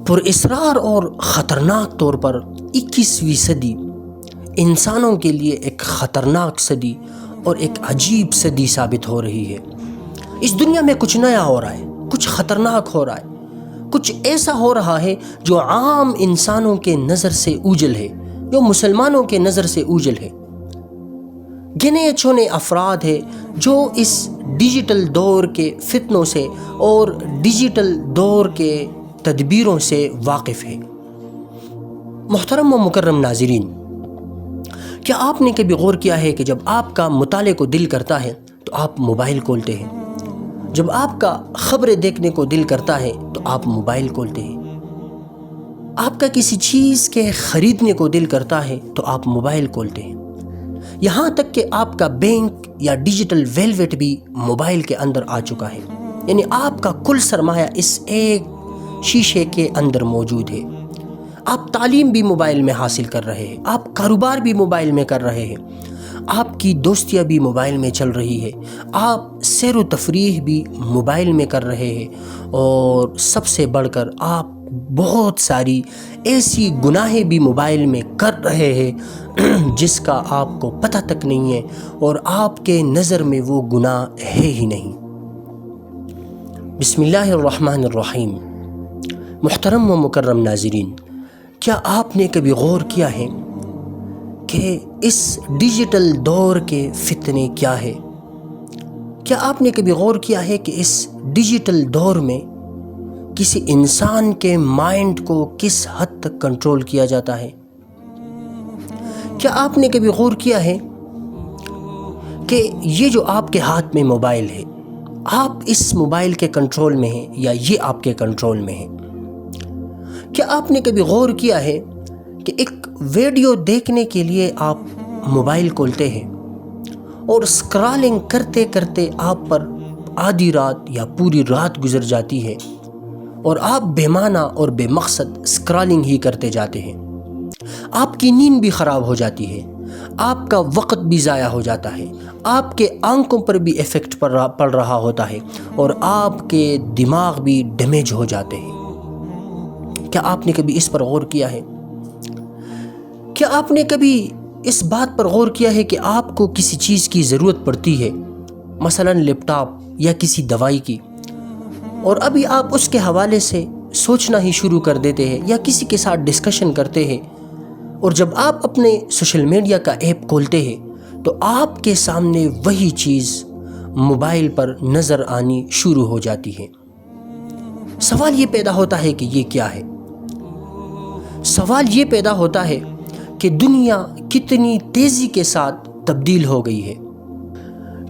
پر اسرار اور خطرناک طور پر 21ویں صدی انسانوں کے لیے ایک خطرناک صدی اور ایک عجیب صدی ثابت ہو رہی ہے۔ اس دنیا میں کچھ نیا ہو رہا ہے، کچھ خطرناک ہو رہا ہے، کچھ ایسا ہو رہا ہے جو عام انسانوں کے نظر سے اوجھل ہے، جو مسلمانوں کے نظر سے اوجھل ہے۔ گنے چونے افراد ہیں جو اس ڈیجیٹل دور کے فتنوں سے اور ڈیجیٹل دور کے تدبیروں سے واقف ہے۔ محترم و مکرم ناظرین، کیا آپ نے کبھی غور کیا ہے کہ جب آپ کا مطالعے کو دل کرتا ہے تو آپ موبائل کھولتے ہیں؟ جب آپ کا خبریں دیکھنے کو دل کرتا ہے تو آپ موبائل کھولتے ہیں۔ آپ کا کسی چیز کے خریدنے کو دل کرتا ہے تو آپ موبائل کھولتے ہیں۔ یہاں تک کہ آپ کا بینک یا ڈیجیٹل ویلٹ بھی موبائل کے اندر آ چکا ہے، یعنی آپ کا کل سرمایہ اس ایک شیشے کے اندر موجود ہے۔ آپ تعلیم بھی موبائل میں حاصل کر رہے ہیں، آپ کاروبار بھی موبائل میں کر رہے ہیں، آپ کی دوستیاں بھی موبائل میں چل رہی ہے، آپ سیر و تفریح بھی موبائل میں کر رہے ہیں، اور سب سے بڑھ کر آپ بہت ساری ایسی گناہیں بھی موبائل میں کر رہے ہیں جس کا آپ کو پتہ تک نہیں ہے، اور آپ کے نظر میں وہ گناہ ہے ہی نہیں۔ بسم اللہ الرحمن الرحیم۔ محترم و مکرم ناظرین، کیا آپ نے کبھی غور کیا ہے کہ اس ڈیجیٹل دور کے فتنے کیا ہے؟ کیا آپ نے کبھی غور کیا ہے کہ اس ڈیجیٹل دور میں کسی انسان کے مائنڈ کو کس حد تک کنٹرول کیا جاتا ہے؟ کیا آپ نے کبھی غور کیا ہے کہ یہ جو آپ کے ہاتھ میں موبائل ہے، آپ اس موبائل کے کنٹرول میں ہیں یا یہ آپ کے کنٹرول میں ہے؟ کیا آپ نے کبھی غور کیا ہے کہ ایک ویڈیو دیکھنے کے لیے آپ موبائل کھولتے ہیں اور اسکرالنگ کرتے کرتے آپ پر آدھی رات یا پوری رات گزر جاتی ہے، اور آپ بے معنی اور بے مقصد اسکرالنگ ہی کرتے جاتے ہیں؟ آپ کی نیند بھی خراب ہو جاتی ہے، آپ کا وقت بھی ضائع ہو جاتا ہے، آپ کے آنکھوں پر بھی ایفیکٹ پڑ رہا ہوتا ہے، اور آپ کے دماغ بھی ڈیمیج ہو جاتے ہیں۔ کیا آپ نے کبھی اس پر غور کیا ہے؟ کیا آپ نے کبھی اس بات پر غور کیا ہے کہ آپ کو کسی چیز کی ضرورت پڑتی ہے، مثلا لیپ ٹاپ یا کسی دوائی کی، اور ابھی آپ اس کے حوالے سے سوچنا ہی شروع کر دیتے ہیں یا کسی کے ساتھ ڈسکشن کرتے ہیں، اور جب آپ اپنے سوشل میڈیا کا ایپ کھولتے ہیں تو آپ کے سامنے وہی چیز موبائل پر نظر آنی شروع ہو جاتی ہے۔ سوال یہ پیدا ہوتا ہے کہ یہ کیا ہے؟ سوال یہ پیدا ہوتا ہے کہ دنیا کتنی تیزی کے ساتھ تبدیل ہو گئی ہے۔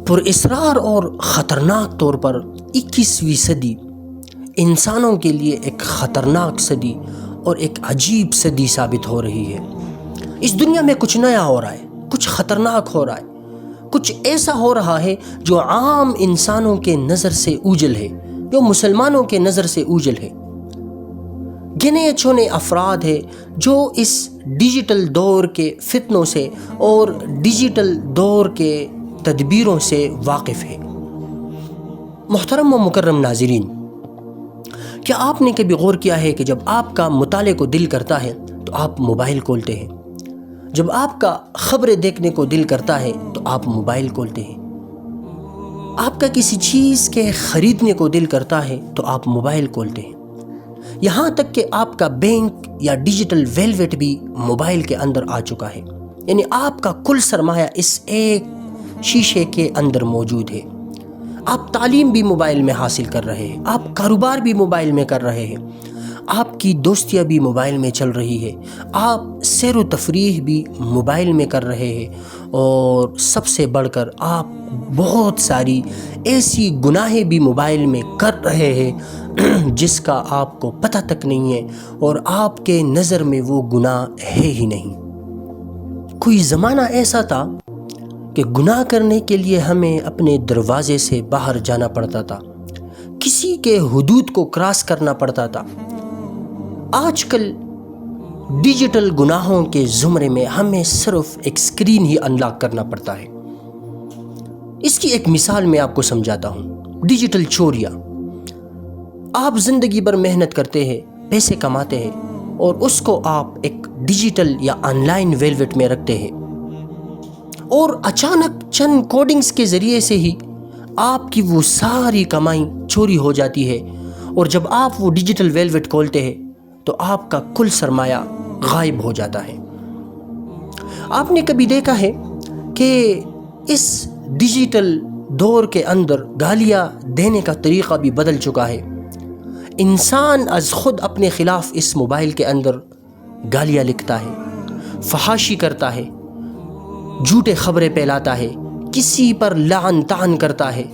پر اسرار اور خطرناک طور پر 21ویں صدی انسانوں کے لیے ایک خطرناک صدی اور ایک عجیب صدی ثابت ہو رہی ہے۔ اس دنیا میں کچھ نیا ہو رہا ہے، کچھ خطرناک ہو رہا ہے، کچھ ایسا ہو رہا ہے جو عام انسانوں کے نظر سے اوجھل ہے، جو مسلمانوں کے نظر سے اوجھل ہے۔ گنے چونے افراد ہیں جو اس ڈیجیٹل دور کے فتنوں سے اور ڈیجیٹل دور کے تدبیروں سے واقف ہے۔ محترم و مکرم ناظرین، کیا آپ نے کبھی غور کیا ہے کہ جب آپ کا مطالعے کو دل کرتا ہے تو آپ موبائل کھولتے ہیں؟ جب آپ کا خبریں دیکھنے کو دل کرتا ہے تو آپ موبائل کھولتے ہیں۔ آپ کا کسی چیز کے خریدنے کو دل کرتا ہے تو آپ موبائل کھولتے ہیں۔ یہاں تک کہ آپ کا بینک یا ڈیجیٹل ویلٹ بھی موبائل کے اندر آ چکا ہے، یعنی آپ کا کل سرمایہ اس ایک شیشے کے اندر موجود ہے۔ آپ تعلیم بھی موبائل میں حاصل کر رہے ہیں، آپ کاروبار بھی موبائل میں کر رہے ہیں، آپ کی دوستیاں بھی موبائل میں چل رہی ہے، آپ سیر و تفریح بھی موبائل میں کر رہے ہیں، اور سب سے بڑھ کر آپ بہت ساری ایسی گناہیں بھی موبائل میں کر رہے ہیں جس کا آپ کو پتہ تک نہیں ہے، اور آپ کے نظر میں وہ گناہ ہے ہی نہیں۔ کوئی زمانہ ایسا تھا کہ گناہ کرنے کے لیے ہمیں اپنے دروازے سے باہر جانا پڑتا تھا، کسی کے حدود کو کراس کرنا پڑتا تھا۔ آج کل ڈیجیٹل گناہوں کے زمرے میں ہمیں صرف ایک اسکرین ہی انلاک کرنا پڑتا ہے۔ اس کی ایک مثال میں آپ کو سمجھاتا ہوں۔ ڈیجیٹل چوریاں، آپ زندگی بھر محنت کرتے ہیں، پیسے کماتے ہیں اور اس کو آپ ایک ڈیجیٹل یا آن لائن ویلوٹ میں رکھتے ہیں، اور اچانک چند کوڈنگز کے ذریعے سے ہی آپ کی وہ ساری کمائی چوری ہو جاتی ہے، اور جب آپ وہ ڈیجیٹل ویلوٹ کھولتے ہیں تو آپ کا کل سرمایہ غائب ہو جاتا ہے۔ آپ نے کبھی دیکھا ہے کہ اس ڈیجیٹل دور کے اندر گالیاں دینے کا طریقہ بھی بدل چکا ہے۔ انسان از خود اپنے خلاف اس موبائل کے اندر گالیاں لکھتا ہے، فحاشی کرتا ہے، جھوٹے خبریں پھیلاتا ہے، کسی پر لعن طعن کرتا ہے،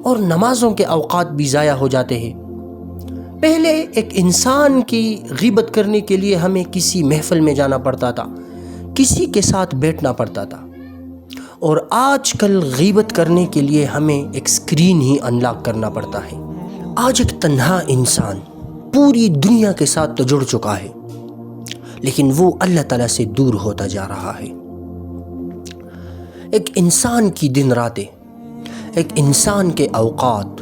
اور نمازوں کے اوقات بھی ضائع ہو جاتے ہیں۔ پہلے ایک انسان کی غیبت کرنے کے لیے ہمیں کسی محفل میں جانا پڑتا تھا، کسی کے ساتھ بیٹھنا پڑتا تھا، اور آج کل غیبت کرنے کے لیے ہمیں ایک سکرین ہی انلاک کرنا پڑتا ہے۔ آج ایک تنہا انسان پوری دنیا کے ساتھ تو جڑ چکا ہے، لیکن وہ اللہ تعالیٰ سے دور ہوتا جا رہا ہے۔ ایک انسان کی دن راتیں، ایک انسان کے اوقات،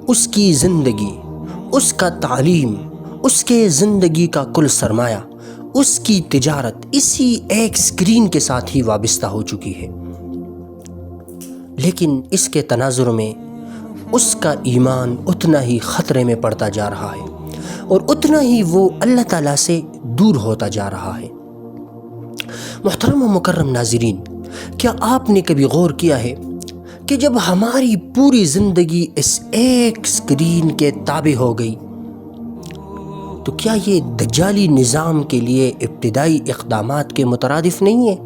اس کی زندگی، اس کا تعلیم، اس کے زندگی کا کل سرمایہ، اس کی تجارت اسی ایک سکرین کے ساتھ ہی وابستہ ہو چکی ہے۔ لیکن اس کے تناظر میں اس کا ایمان اتنا ہی خطرے میں پڑتا جا رہا ہے، اور اتنا ہی وہ اللہ تعالیٰ سے دور ہوتا جا رہا ہے۔ محترم و مکرم ناظرین، کیا آپ نے کبھی غور کیا ہے کہ جب ہماری پوری زندگی اس ایک سکرین کے تابع ہو گئی تو کیا یہ دجالی نظام کے لیے ابتدائی اقدامات کے مترادف نہیں ہے؟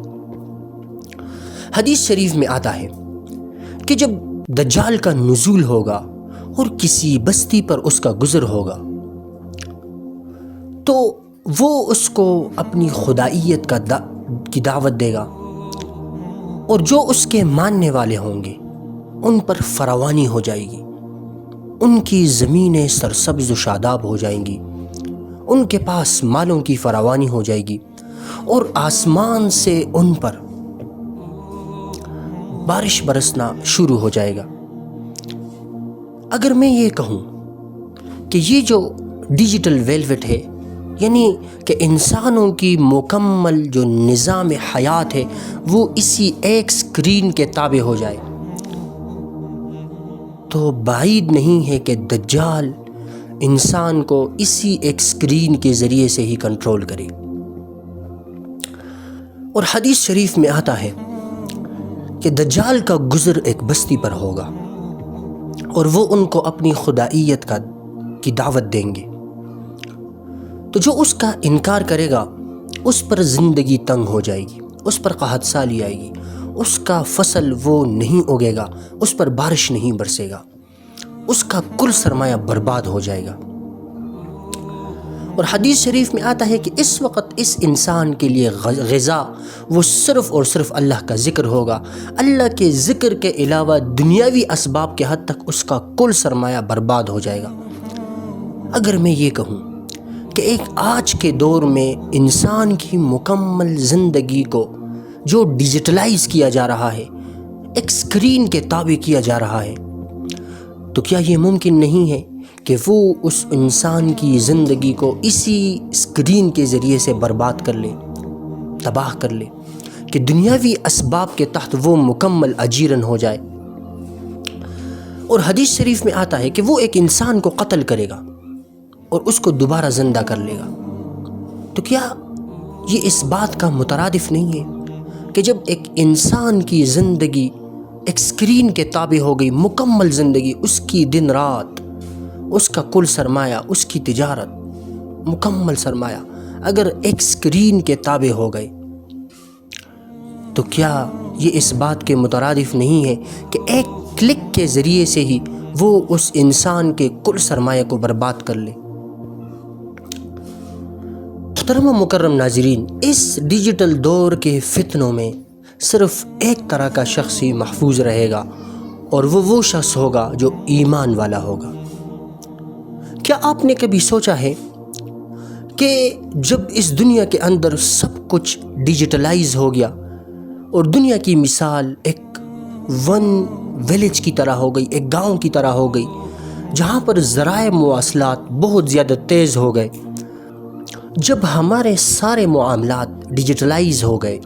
حدیث شریف میں آتا ہے کہ جب دجال کا نزول ہوگا اور کسی بستی پر اس کا گزر ہوگا تو وہ اس کو اپنی خدائیت کی دعوت دے گا، اور جو اس کے ماننے والے ہوں گے ان پر فراوانی ہو جائے گی، ان کی زمینیں سرسبز و شاداب ہو جائیں گی، ان کے پاس مالوں کی فراوانی ہو جائے گی، اور آسمان سے ان پر بارش برسنا شروع ہو جائے گا۔ اگر میں یہ کہوں کہ یہ جو ڈیجیٹل ویلوٹ ہے، یعنی کہ انسانوں کی مکمل جو نظام حیات ہے وہ اسی ایک سکرین کے تابع ہو جائے، تو بعید نہیں ہے کہ دجال انسان کو اسی ایک سکرین کے ذریعے سے ہی کنٹرول کرے۔ اور حدیث شریف میں آتا ہے کہ دجال کا گزر ایک بستی پر ہوگا اور وہ ان کو اپنی خدائیت کی دعوت دیں گے، تو جو اس کا انکار کرے گا اس پر زندگی تنگ ہو جائے گی، اس پر قحط سالی آئے گی، اس کا فصل وہ نہیں اگے گا، اس پر بارش نہیں برسے گا، اس کا کل سرمایہ برباد ہو جائے گا۔ اور حدیث شریف میں آتا ہے کہ اس وقت اس انسان کے لیے غذا وہ صرف اور صرف اللہ کا ذکر ہوگا، اللہ کے ذکر کے علاوہ دنیاوی اسباب کے حد تک اس کا کل سرمایہ برباد ہو جائے گا۔ اگر میں یہ کہوں کہ ایک آج کے دور میں انسان کی مکمل زندگی کو جو ڈیجیٹلائز کیا جا رہا ہے، ایک سکرین کے تابع کیا جا رہا ہے، تو کیا یہ ممکن نہیں ہے کہ وہ اس انسان کی زندگی کو اسی سکرین کے ذریعے سے برباد کر لے، تباہ کر لے، کہ دنیاوی اسباب کے تحت وہ مکمل اجیرن ہو جائے؟ اور حدیث شریف میں آتا ہے کہ وہ ایک انسان کو قتل کرے گا اور اس کو دوبارہ زندہ کر لے گا۔ تو کیا یہ اس بات کا مترادف نہیں ہے کہ جب ایک انسان کی زندگی ایک سکرین کے تابع ہو گئی، مکمل زندگی، اس کی دن رات، اس کا کل سرمایہ، اس کی تجارت، مکمل سرمایہ اگر ایک سکرین کے تابع ہو گئے، تو کیا یہ اس بات کے مترادف نہیں ہے کہ ایک کلک کے ذریعے سے ہی وہ اس انسان کے کل سرمایہ کو برباد کر لے؟ محترم و مکرم ناظرین، اس ڈیجیٹل دور کے فتنوں میں صرف ایک طرح کا شخص ہی محفوظ رہے گا، اور وہ شخص ہوگا جو ایمان والا ہوگا۔ کیا آپ نے کبھی سوچا ہے کہ جب اس دنیا کے اندر سب کچھ ڈیجیٹلائز ہو گیا اور دنیا کی مثال ایک ون ویلیج کی طرح ہو گئی، ایک گاؤں کی طرح ہو گئی، جہاں پر ذرائع مواصلات بہت زیادہ تیز ہو گئے، جب ہمارے سارے معاملات ڈیجیٹلائز ہو گئے،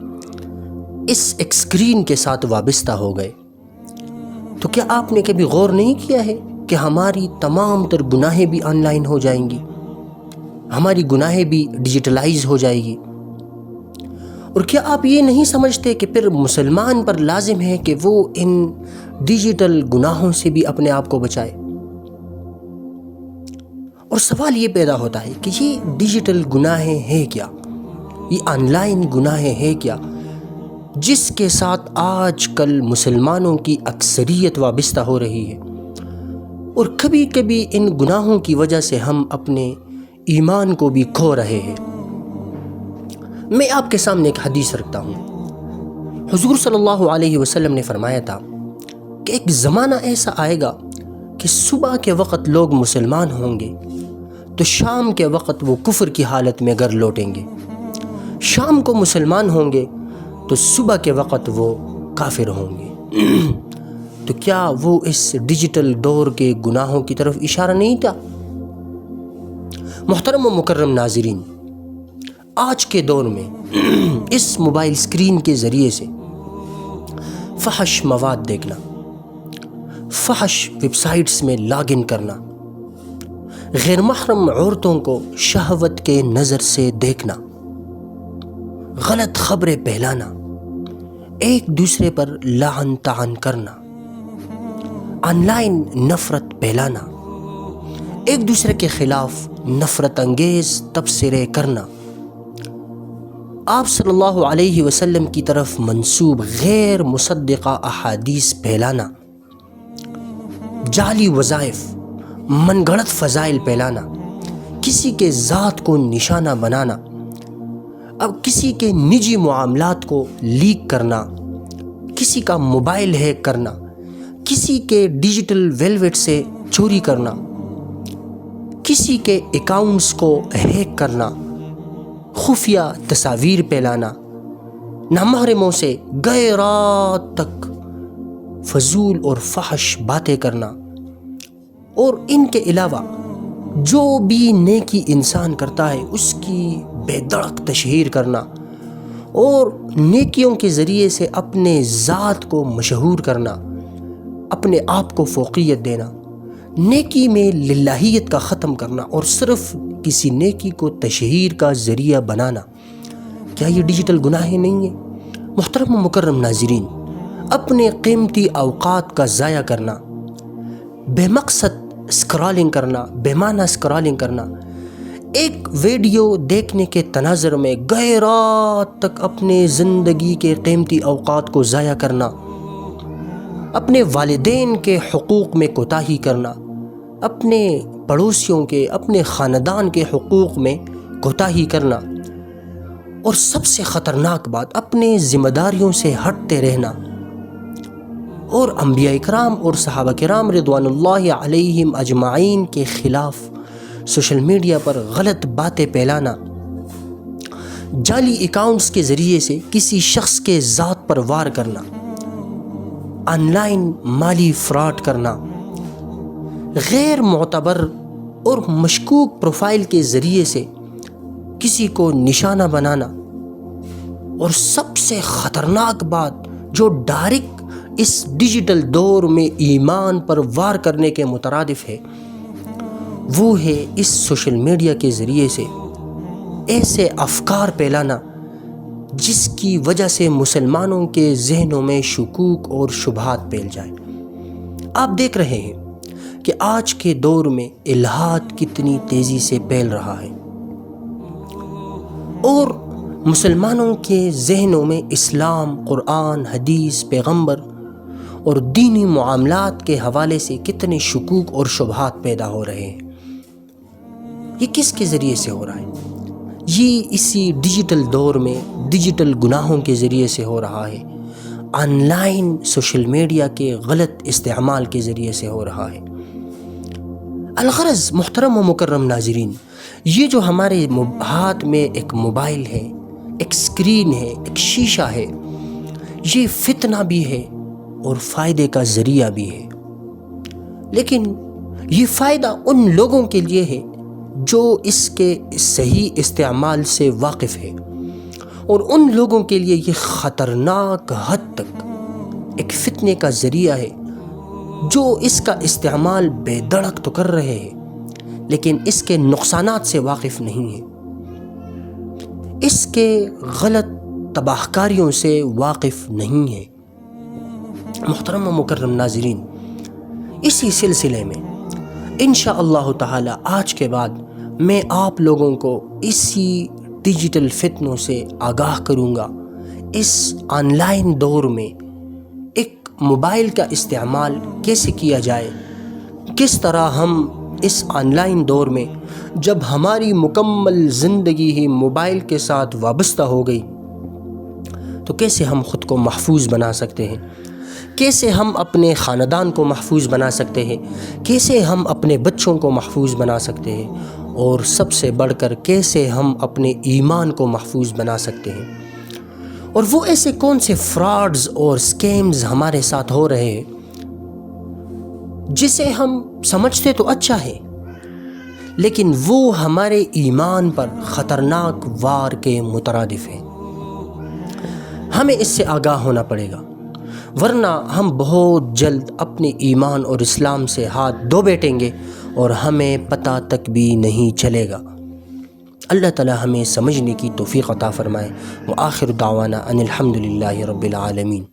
اس ایک اسکرین کے ساتھ وابستہ ہو گئے، تو کیا آپ نے کبھی غور نہیں کیا ہے کہ ہماری تمام تر گناہیں بھی آن لائن ہو جائیں گی، ہماری گناہیں بھی ڈیجیٹلائز ہو جائے گی؟ اور کیا آپ یہ نہیں سمجھتے کہ پھر مسلمان پر لازم ہے کہ وہ ان ڈیجیٹل گناہوں سے بھی اپنے آپ کو بچائے؟ اور سوال یہ پیدا ہوتا ہے کہ یہ ڈیجیٹل گناہیں ہیں کیا، یہ آن لائن گناہیں ہیں کیا جس کے ساتھ آج کل مسلمانوں کی اکثریت وابستہ ہو رہی ہے؟ اور کبھی کبھی ان گناہوں کی وجہ سے ہم اپنے ایمان کو بھی کھو رہے ہیں۔ میں آپ کے سامنے ایک حدیث رکھتا ہوں۔ حضور صلی اللہ علیہ وسلم نے فرمایا تھا کہ ایک زمانہ ایسا آئے گا کہ صبح کے وقت لوگ مسلمان ہوں گے تو شام کے وقت وہ کفر کی حالت میں گھر لوٹیں گے، شام کو مسلمان ہوں گے تو صبح کے وقت وہ کافر ہوں گے۔ تو کیا وہ اس ڈیجیٹل دور کے گناہوں کی طرف اشارہ نہیں تھا؟ محترم و مکرم ناظرین، آج کے دور میں اس موبائل اسکرین کے ذریعے سے فحش مواد دیکھنا، فحش ویب سائٹس میں لاگ ان کرنا، غیر محرم عورتوں کو شہوت کے نظر سے دیکھنا، غلط خبریں پھیلانا، ایک دوسرے پر لعن طعن کرنا، آن لائن نفرت پھیلانا، ایک دوسرے کے خلاف نفرت انگیز تبصرے کرنا، آپ صلی اللہ علیہ وسلم کی طرف منسوب غیر مصدقہ احادیث پھیلانا، جعلی وظائف، من گھڑت فضائل پھیلانا، کسی کے ذات کو نشانہ بنانا، اب کسی کے نجی معاملات کو لیک کرنا، کسی کا موبائل ہیک کرنا، کسی کے ڈیجیٹل ویلویٹ سے چوری کرنا، کسی کے اکاؤنٹس کو ہیک کرنا، خفیہ تصاویر پھیلانا، نامحرموں سے گئے رات تک فضول اور فحش باتیں کرنا، اور ان کے علاوہ جو بھی نیکی انسان کرتا ہے اس کی بے دڑک تشہیر کرنا، اور نیکیوں کے ذریعے سے اپنے ذات کو مشہور کرنا، اپنے آپ کو فوقیت دینا، نیکی میں للہیت کا ختم کرنا اور صرف کسی نیکی کو تشہیر کا ذریعہ بنانا، کیا یہ ڈیجیٹل گناہیں نہیں ہیں؟ محترم و مکرم ناظرین، اپنے قیمتی اوقات کا ضائع کرنا، بے مقصد اسکرالنگ کرنا، بے معنی اسکرالنگ کرنا، ایک ویڈیو دیکھنے کے تناظر میں گئے رات تک اپنے زندگی کے قیمتی اوقات کو ضائع کرنا، اپنے والدین کے حقوق میں کوتاہی کرنا، اپنے پڑوسیوں کے، اپنے خاندان کے حقوق میں کوتاہی کرنا، اور سب سے خطرناک بات اپنے ذمہ داریوں سے ہٹتے رہنا، اور انبیاء کرام اور صحابہ کرام رضوان اللہ علیہم اجمعین کے خلاف سوشل میڈیا پر غلط باتیں پھیلانا، جعلی اکاؤنٹس کے ذریعے سے کسی شخص کے ذات پر وار کرنا، آن لائن مالی فراڈ کرنا، غیر معتبر اور مشکوک پروفائل کے ذریعے سے کسی کو نشانہ بنانا، اور سب سے خطرناک بات جو ڈائریکٹ اس ڈیجیٹل دور میں ایمان پر وار کرنے کے مترادف ہے، وہ ہے اس سوشل میڈیا کے ذریعے سے ایسے افکار پھیلانا جس کی وجہ سے مسلمانوں کے ذہنوں میں شکوک اور شبہات پھیل جائیں۔ آپ دیکھ رہے ہیں کہ آج کے دور میں الحاد کتنی تیزی سے پھیل رہا ہے، اور مسلمانوں کے ذہنوں میں اسلام، قرآن، حدیث، پیغمبر اور دینی معاملات کے حوالے سے کتنے شکوک اور شبہات پیدا ہو رہے ہیں۔ یہ کس کے ذریعے سے ہو رہا ہے؟ یہ اسی ڈیجیٹل دور میں ڈیجیٹل گناہوں کے ذریعے سے ہو رہا ہے، آن لائن سوشل میڈیا کے غلط استعمال کے ذریعے سے ہو رہا ہے۔ الغرض محترم و مکرم ناظرین، یہ جو ہمارے ہاتھ میں ایک موبائل ہے، ایک اسکرین ہے، ایک شیشہ ہے، یہ فتنہ بھی ہے اور فائدے کا ذریعہ بھی ہے، لیکن یہ فائدہ ان لوگوں کے لیے ہے جو اس کے صحیح استعمال سے واقف ہے، اور ان لوگوں کے لیے یہ خطرناک حد تک ایک فتنے کا ذریعہ ہے جو اس کا استعمال بے دڑک تو کر رہے ہیں لیکن اس کے نقصانات سے واقف نہیں ہیں، اس کے غلط تباہ کاریوں سے واقف نہیں ہیں۔ محترم و مکرم ناظرین، اسی سلسلے میں انشاءاللہ تعالی آج کے بعد میں آپ لوگوں کو اسی ڈیجیٹل فتنوں سے آگاہ کروں گا۔ اس آن لائن دور میں ایک موبائل کا استعمال کیسے کیا جائے، کس طرح ہم اس آن لائن دور میں جب ہماری مکمل زندگی ہی موبائل کے ساتھ وابستہ ہو گئی تو کیسے ہم خود کو محفوظ بنا سکتے ہیں، کیسے ہم اپنے خاندان کو محفوظ بنا سکتے ہیں، کیسے ہم اپنے بچوں کو محفوظ بنا سکتے ہیں، اور سب سے بڑھ کر کیسے ہم اپنے ایمان کو محفوظ بنا سکتے ہیں، اور وہ ایسے کون سے فراڈز اور سکیمز ہمارے ساتھ ہو رہے ہیں جسے ہم سمجھتے تو اچھا ہے لیکن وہ ہمارے ایمان پر خطرناک وار کے مترادف ہیں۔ ہمیں اس سے آگاہ ہونا پڑے گا، ورنہ ہم بہت جلد اپنے ایمان اور اسلام سے ہاتھ دھو بیٹھیں گے اور ہمیں پتہ تک بھی نہیں چلے گا۔ اللہ تعالی ہمیں سمجھنے کی توفیق عطا فرمائے۔ وآخر دعوانا ان الحمدللہ رب العالمین۔